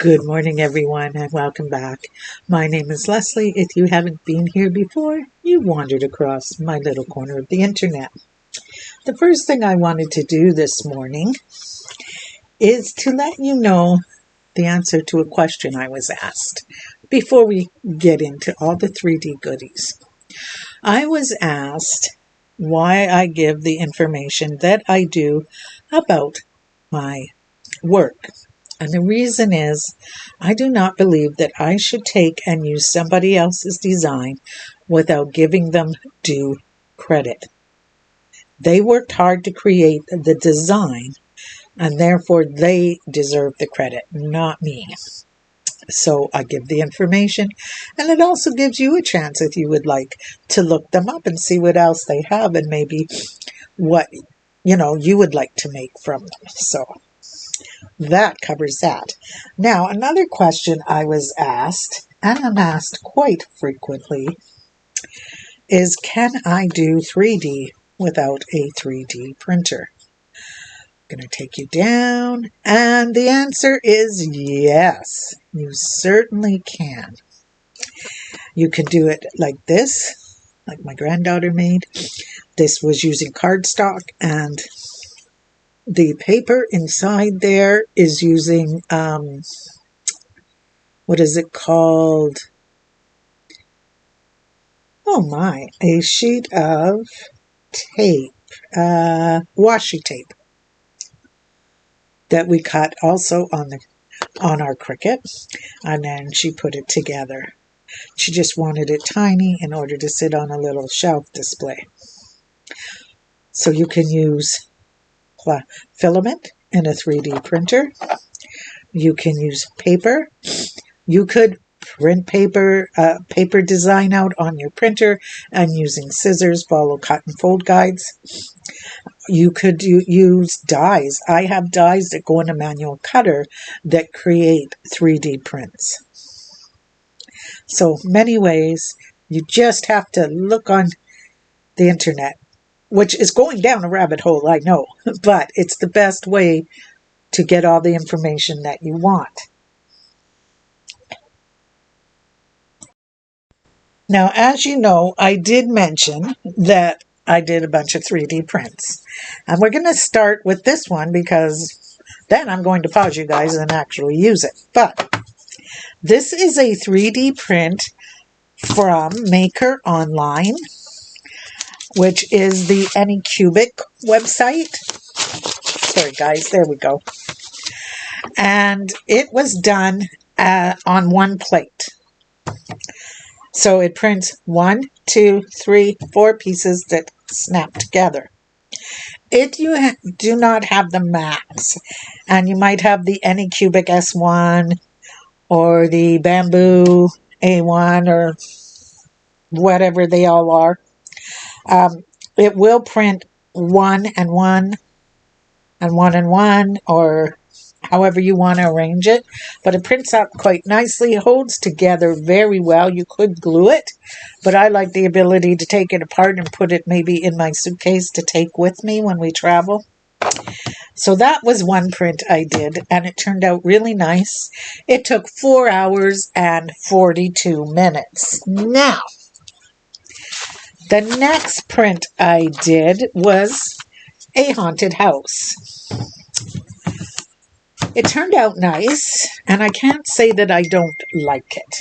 Good morning, everyone, and welcome back. My name is Leslie. If you haven't been here before, you wandered across my little corner of the internet. The first thing I wanted to do this morning is to let you know the answer to a question I was asked before we get into all the 3D goodies. I was asked why I give the information that I do about my work. And the reason is, I do not believe that I should take and use somebody else's design without giving them due credit. They worked hard to create the design, and therefore they deserve the credit, not me. So I give the information, and it also gives you a chance if you would like to look them up and see what else they have and maybe what you would like to make from them. So that covers that. Now, another question I was asked, and I'm asked quite frequently, is can I do 3D without a 3D printer? I'm going to take you down, and the answer is yes, you certainly can. You can do it like this, like my granddaughter made. This was using cardstock, and the paper inside there is using, what is it called? Oh my, a sheet of tape, washi tape that we cut also on our Cricut, and then she put it together. She just wanted it tiny in order to sit on a little shelf display. So you can use filament in a 3D printer. You can use paper. You could print paper design out on your printer and using scissors follow cut and fold guides. You could use dies. I have dies that go in a manual cutter that create 3D prints. So many ways. You just have to look on the internet, which is going down a rabbit hole, I know, but it's the best way to get all the information that you want. Now, as you know, I did mention that I did a bunch of 3D prints. And we're going to start with this one because then I'm going to pause you guys and actually use it. But this is a 3D print from Maker Online, which is the Anycubic website. Sorry, guys, there we go. And it was done on one plate. So it prints 1, 2, 3, 4 pieces that snap together. If you do not have the mats, and you might have the Anycubic S1 or the Bamboo A1 or whatever they all are, it will print 1 and 1 and 1 and 1, or however you want to arrange it, but it prints out quite nicely. It holds together very well. You could glue it, but I like the ability to take it apart and put it maybe in my suitcase to take with me when we travel. So that was one print I did, and it turned out really nice. It took 4 hours and 42 minutes. Now, the next print I did was a haunted house. It turned out nice, and I can't say that I don't like it.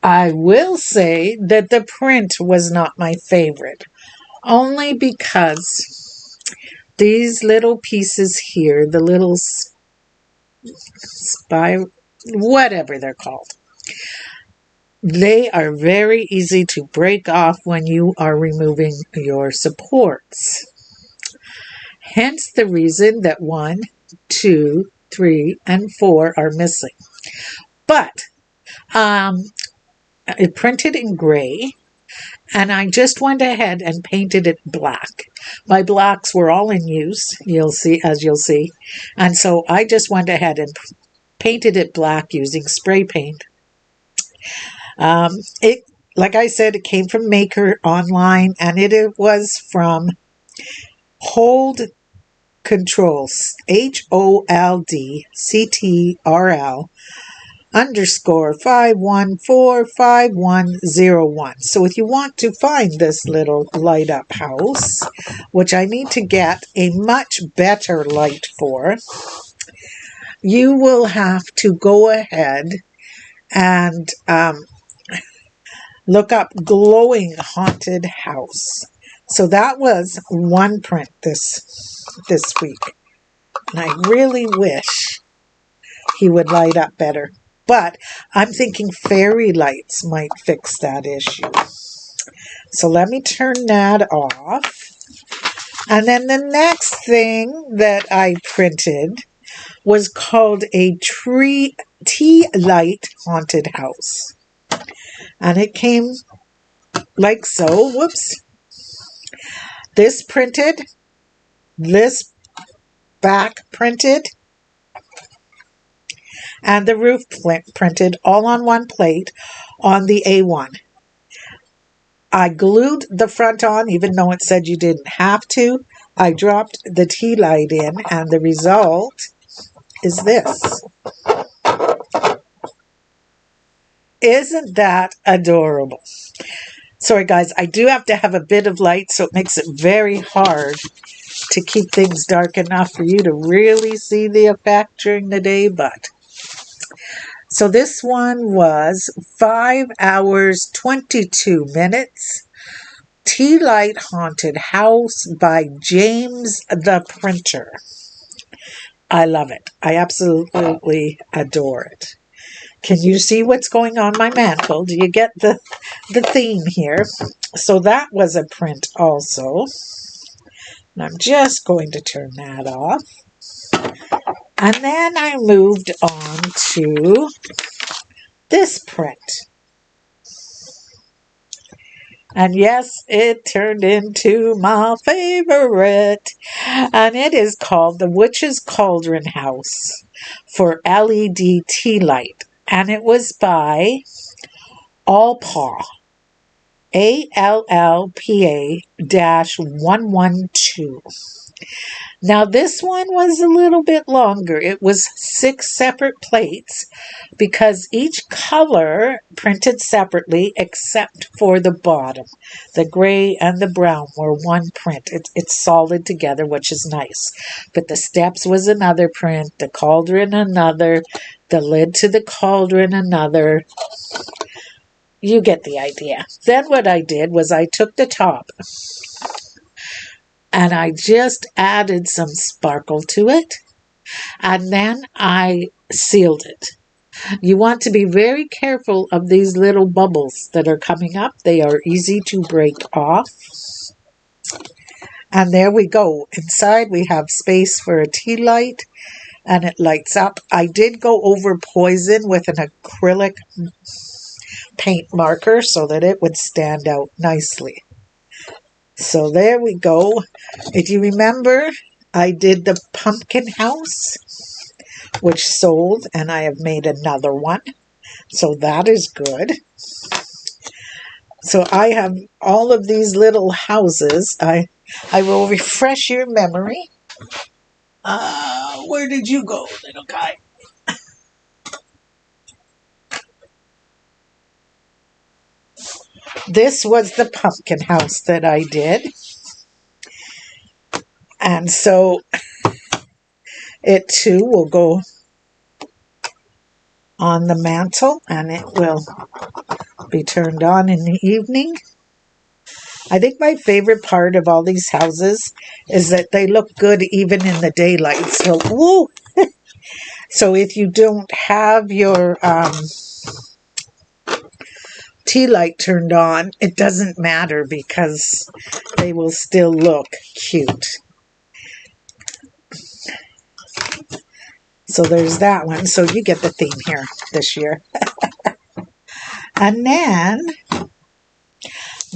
I will say that the print was not my favorite, only because these little pieces here, the little whatever they're called, they are very easy to break off when you are removing your supports. Hence the reason that 1, 2, 3, and 4 are missing. But it printed in gray, and I just went ahead and painted it black. My blacks were all in use, you'll see, and so I just went ahead and painted it black using spray paint. Like I said, it came from Maker Online, and it was from Hold control, HOLDCTRL underscore 5145101. So if you want to find this little light up house, which I need to get a much better light for, you will have to go ahead and look up glowing haunted house. So that was one print this week. And I really wish he would light up better. But I'm thinking fairy lights might fix that issue. So let me turn that off. And then the next thing that I printed was called a tea light haunted house. And it came like so. Whoops. This printed, this back printed, and the roof printed all on one plate on the A1. I glued the front on, even though it said you didn't have to. I dropped the tea light in, and the result is this. Isn't that adorable? Sorry guys, I do have to have a bit of light, so it makes it very hard to keep things dark enough for you to really see the effect during the day, but so this one was 5 hours 22 minutes. Tea Light Haunted House by James the Printer. I love it. I absolutely adore it. Can you see what's going on my mantle? Do you get the theme here? So that was a print also. And I'm just going to turn that off. And then I moved on to this print. And yes, it turned into my favorite. And it is called The Witch's Cauldron House for LED Tea Light. And it was by Allpa. ALLPA-112. Now this one was a little bit longer. It was 6 separate plates because each color printed separately except for the bottom. The gray and the brown were one print. It's solid together, which is nice. But the steps was another print, the cauldron another, the lid to the cauldron another. You get the idea. Then what I did was I took the top and I just added some sparkle to it, and then I sealed it. You want to be very careful of these little bubbles that are coming up. They are easy to break off. And there we go. Inside we have space for a tea light, and it lights up. I did go over poison with an acrylic paint marker so that it would stand out nicely. So there we go. If you remember, I did the pumpkin house, which sold, and I have made another one. So that is good. So I have all of these little houses. I will refresh your memory. Where did you go, little guy? This was the pumpkin house that I did. And so it too will go on the mantle, and it will be turned on in the evening. I think my favorite part of all these houses is that they look good even in the daylight. So, woo! So if you don't have your tea light turned on, it doesn't matter because they will still look cute. So there's that one. So you get the theme here this year. And then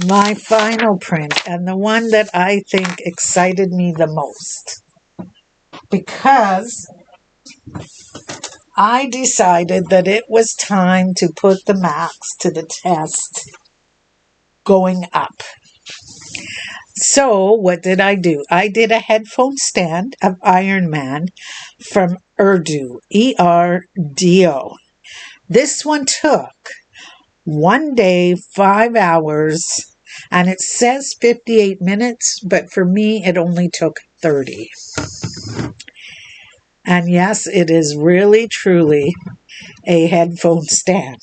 my final print, and the one that I think excited me the most, because I decided that it was time to put the max to the test going up. So what did I do? I did a headphone stand of Iron Man from Erdo, ERDO. This one took 1 day, 5 hours, and it says 58 minutes, but for me it only took 30. And yes, it is really truly a headphone stand.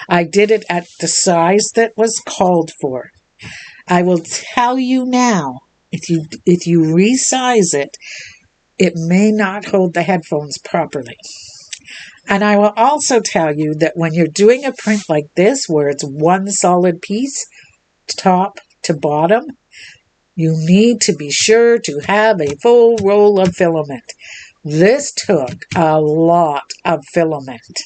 I did it at the size that was called for. I will tell you now, if you resize it, it may not hold the headphones properly. And I will also tell you that when you're doing a print like this, where it's one solid piece, top to bottom, you need to be sure to have a full roll of filament. This took a lot of filament.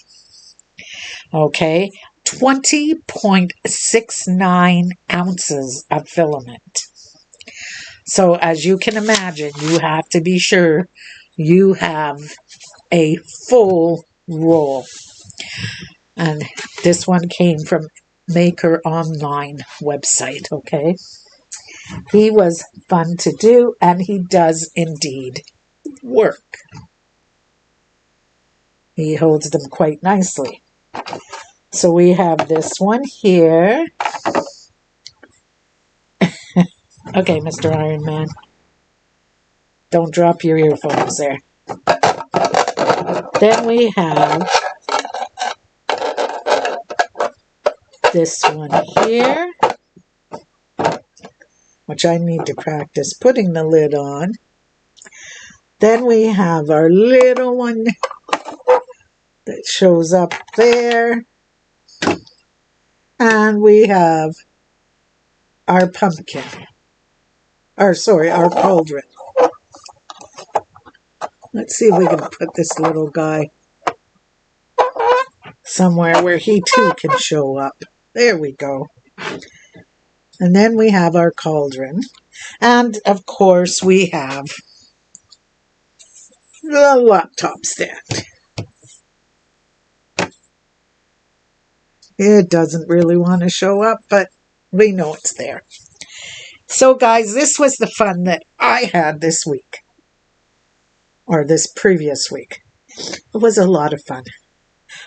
Okay, 20.69 ounces of filament. So as you can imagine, you have to be sure you have a full roll. And this one came from Maker Online website, okay? He was fun to do, and he does indeed work. He holds them quite nicely. So we have this one here. Okay, Mr. Iron Man. Don't drop your earphones there. Then we have this one here, which I need to practice putting the lid on. Then we have our little one that shows up there. And we have our pumpkin. Our cauldron. Let's see if we can put this little guy somewhere where he too can show up. There we go. And then we have our cauldron. And of course we have the laptop stand. It doesn't really want to show up, but we know it's there. So guys, this was the fun that I had this week. Or this previous week. It was a lot of fun.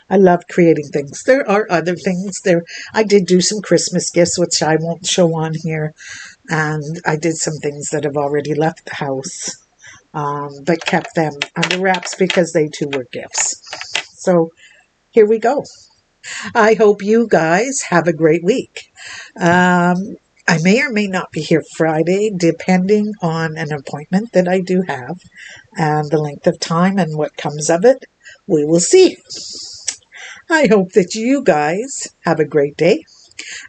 I love creating things. There are other things there. I did do some Christmas gifts, which I won't show on here. And I did some things that have already left the house. But kept them under wraps because they too were gifts. So here we go. I hope you guys have a great week. I may or may not be here Friday, depending on an appointment that I do have, and the length of time and what comes of it. We will see. I hope that you guys have a great day,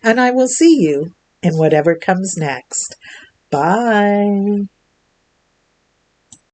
and I will see you in whatever comes next. Bye.